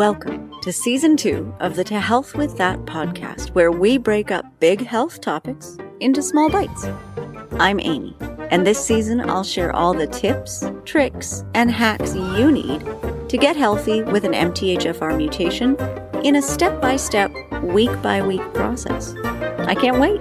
Welcome to Season 2 of the To Health With That podcast, where we break up big health topics into small bites. I'm Amy, and this season I'll share all the tips, tricks, and hacks you need to get healthy with an MTHFR mutation in a step-by-step, week-by-week process. I can't wait.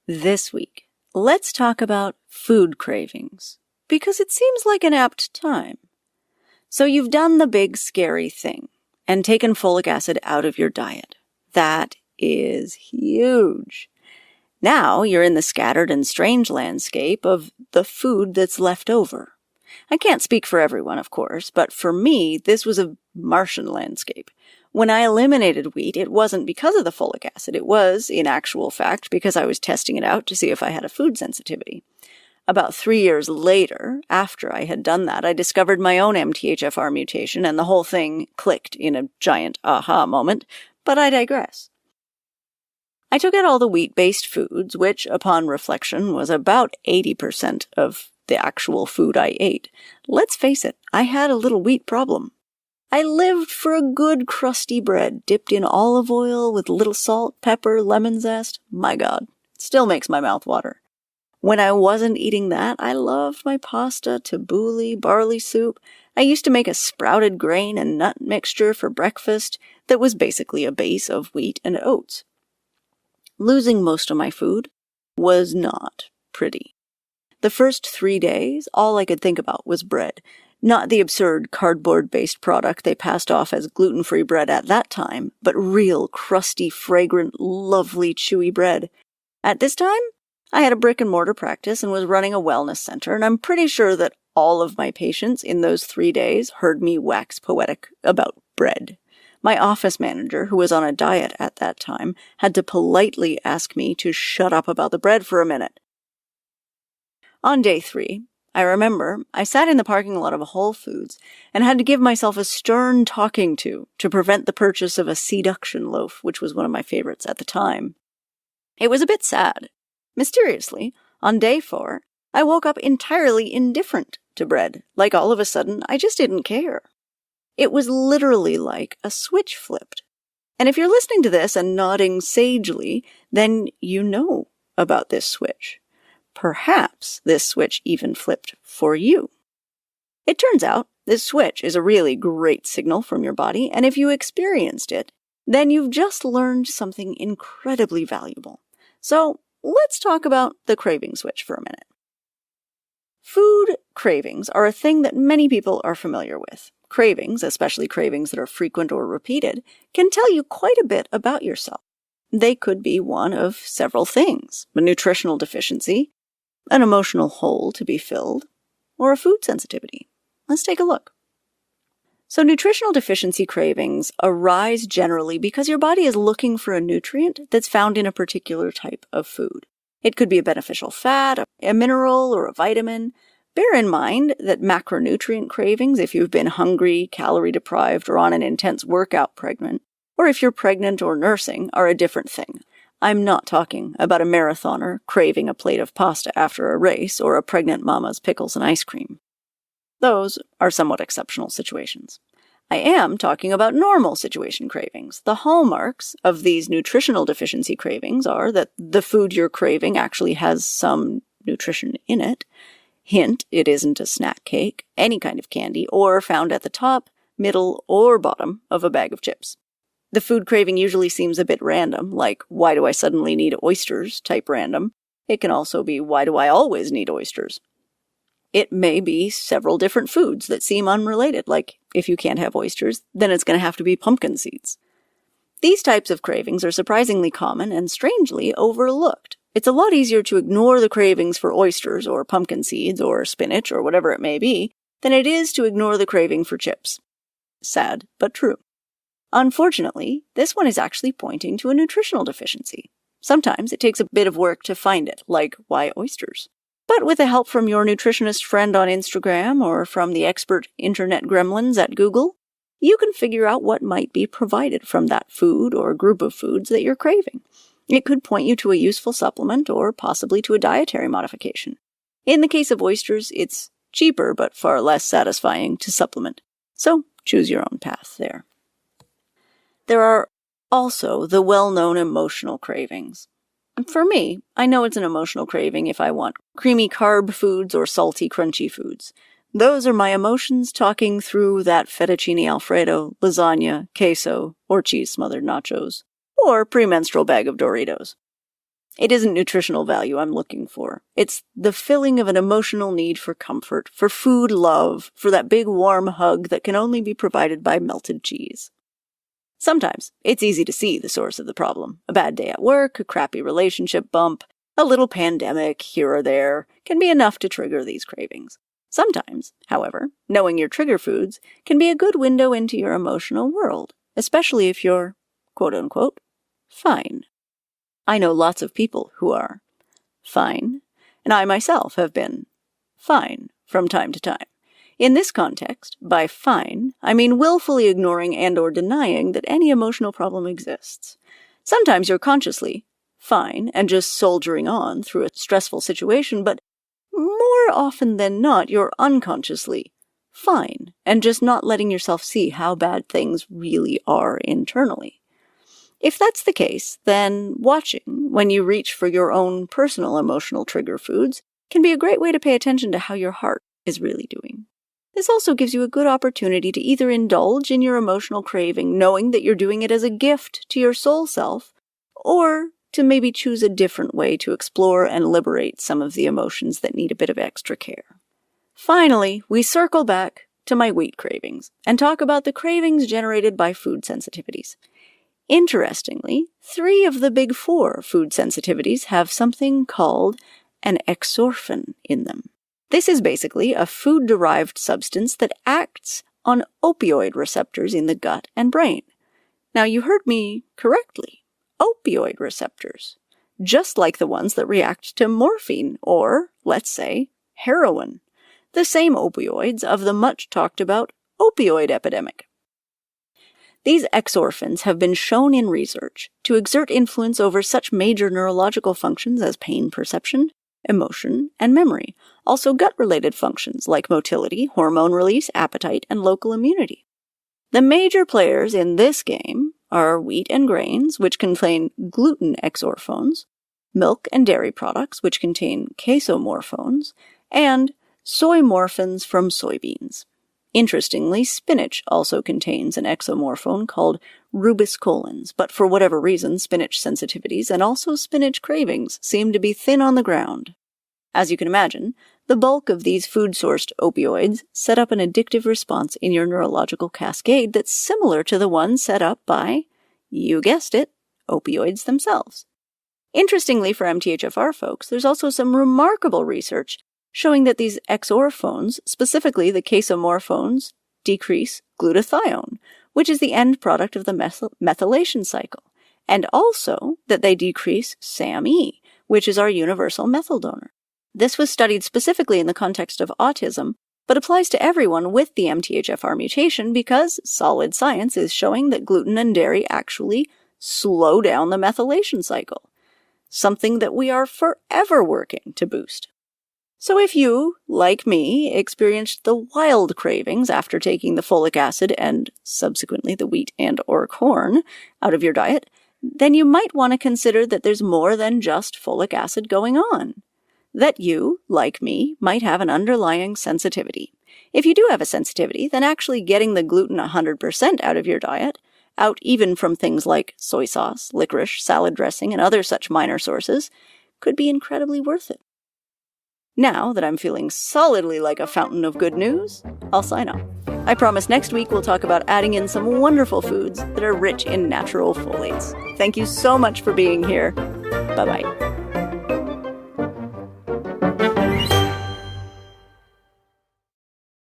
This week, let's talk about food cravings, because it seems like an apt time. So you've done the big scary thing and taken folic acid out of your diet. That is huge. Now you're in the scattered and strange landscape of the food that's left over. I can't speak for everyone, of course, but for me, this was a Martian landscape. When I eliminated wheat, it wasn't because of the folic acid. It was, in actual fact, because I was testing it out to see if I had a food sensitivity. About 3 years later, after I had done that, I discovered my own MTHFR mutation, and the whole thing clicked in a giant aha moment, but I digress. I took out all the wheat-based foods, which, upon reflection, was about 80% of the actual food I ate. Let's face it, I had a little wheat problem. I lived for a good crusty bread dipped in olive oil with a little salt, pepper, lemon zest. My God, it still makes my mouth water. When I wasn't eating that, I loved my pasta, tabbouleh, barley soup. I used to make a sprouted grain and nut mixture for breakfast that was basically a base of wheat and oats. Losing most of my food was not pretty. The first 3 days, all I could think about was bread. Not the absurd cardboard-based product they passed off as gluten-free bread at that time, but real, crusty, fragrant, lovely, chewy bread. At this time, I had a brick-and-mortar practice and was running a wellness center, and I'm pretty sure that all of my patients in those 3 days heard me wax poetic about bread. My office manager, who was on a diet at that time, had to politely ask me to shut up about the bread for a minute. On day 3, I remember I sat in the parking lot of a Whole Foods and had to give myself a stern talking to prevent the purchase of a seduction loaf, which was one of my favorites at the time. It was a bit sad. Mysteriously, on day 4, I woke up entirely indifferent to bread, like all of a sudden I just didn't care. It was literally like a switch flipped. And if you're listening to this and nodding sagely, then you know about this switch. Perhaps this switch even flipped for you. It turns out this switch is a really great signal from your body, and if you experienced it, then you've just learned something incredibly valuable. So let's talk about the craving switch for a minute. Food cravings are a thing that many people are familiar with. Cravings, especially cravings that are frequent or repeated, can tell you quite a bit about yourself. They could be one of several things: a nutritional deficiency, an emotional hole to be filled, or a food sensitivity. Let's take a look. So nutritional deficiency cravings arise generally because your body is looking for a nutrient that's found in a particular type of food. It could be a beneficial fat, a mineral, or a vitamin. Bear in mind that macronutrient cravings, if you've been hungry, calorie deprived, or on an intense workout pregnant, or if you're pregnant or nursing, are a different thing. I'm not talking about a marathoner craving a plate of pasta after a race or a pregnant mama's pickles and ice cream. Those are somewhat exceptional situations. I am talking about normal situation cravings. The hallmarks of these nutritional deficiency cravings are that the food you're craving actually has some nutrition in it. Hint, it isn't a snack cake, any kind of candy, or found at the top, middle, or bottom of a bag of chips. The food craving usually seems a bit random, like, why do I suddenly need oysters type random. It can also be, why do I always need oysters? It may be several different foods that seem unrelated, like, if you can't have oysters, then it's going to have to be pumpkin seeds. These types of cravings are surprisingly common and strangely overlooked. It's a lot easier to ignore the cravings for oysters or pumpkin seeds or spinach or whatever it may be than it is to ignore the craving for chips. Sad, but true. Unfortunately, this one is actually pointing to a nutritional deficiency. Sometimes it takes a bit of work to find it, like, why oysters? But with the help from your nutritionist friend on Instagram or from the expert internet gremlins at Google, you can figure out what might be provided from that food or group of foods that you're craving. It could point you to a useful supplement or possibly to a dietary modification. In the case of oysters, it's cheaper but far less satisfying to supplement. So choose your own path there. There are also the well-known emotional cravings. For me, I know it's an emotional craving if I want creamy carb foods or salty, crunchy foods. Those are my emotions talking through that fettuccine alfredo, lasagna, queso, or cheese-smothered nachos, or premenstrual bag of Doritos. It isn't nutritional value I'm looking for. It's the filling of an emotional need for comfort, for food love, for that big warm hug that can only be provided by melted cheese. Sometimes it's easy to see the source of the problem. A bad day at work, a crappy relationship bump, a little pandemic here or there can be enough to trigger these cravings. Sometimes, however, knowing your trigger foods can be a good window into your emotional world, especially if you're, quote-unquote, fine. I know lots of people who are fine, and I myself have been fine from time to time. In this context, by fine, I mean willfully ignoring and/or denying that any emotional problem exists. Sometimes you're consciously fine and just soldiering on through a stressful situation, but more often than not, you're unconsciously fine and just not letting yourself see how bad things really are internally. If that's the case, then watching when you reach for your own personal emotional trigger foods can be a great way to pay attention to how your heart is really doing. This also gives you a good opportunity to either indulge in your emotional craving, knowing that you're doing it as a gift to your soul self, or to maybe choose a different way to explore and liberate some of the emotions that need a bit of extra care. Finally, we circle back to my wheat cravings and talk about the cravings generated by food sensitivities. Interestingly, 3 of the big 4 food sensitivities have something called an exorphin in them. This is basically a food-derived substance that acts on opioid receptors in the gut and brain. Now, you heard me correctly. Opioid receptors. Just like the ones that react to morphine or, let's say, heroin. The same opioids of the much-talked-about opioid epidemic. These exorphins have been shown in research to exert influence over such major neurological functions as pain perception, emotion, and memory, also gut-related functions like motility, hormone release, appetite, and local immunity. The major players in this game are wheat and grains, which contain gluten exorphones, milk and dairy products, which contain casomorphones, and soy morphins from soybeans. Interestingly, spinach also contains an exomorphone called rubiscolins, but for whatever reason, spinach sensitivities and also spinach cravings seem to be thin on the ground. As you can imagine, the bulk of these food-sourced opioids set up an addictive response in your neurological cascade that's similar to the one set up by, you guessed it, opioids themselves. Interestingly for MTHFR folks, there's also some remarkable research showing that these exorphones, specifically the casomorphones, decrease glutathione, which is the end product of the methylation cycle, and also that they decrease SAMe, which is our universal methyl donor. This was studied specifically in the context of autism, but applies to everyone with the MTHFR mutation because solid science is showing that gluten and dairy actually slow down the methylation cycle, something that we are forever working to boost. So if you, like me, experienced the wild cravings after taking the folic acid and subsequently the wheat and/or corn out of your diet, then you might want to consider that there's more than just folic acid going on. That you, like me, might have an underlying sensitivity. If you do have a sensitivity, then actually getting the gluten 100% out of your diet, out even from things like soy sauce, licorice, salad dressing, and other such minor sources, could be incredibly worth it. Now that I'm feeling solidly like a fountain of good news, I'll sign off. I promise next week we'll talk about adding in some wonderful foods that are rich in natural folates. Thank you so much for being here. Bye-bye.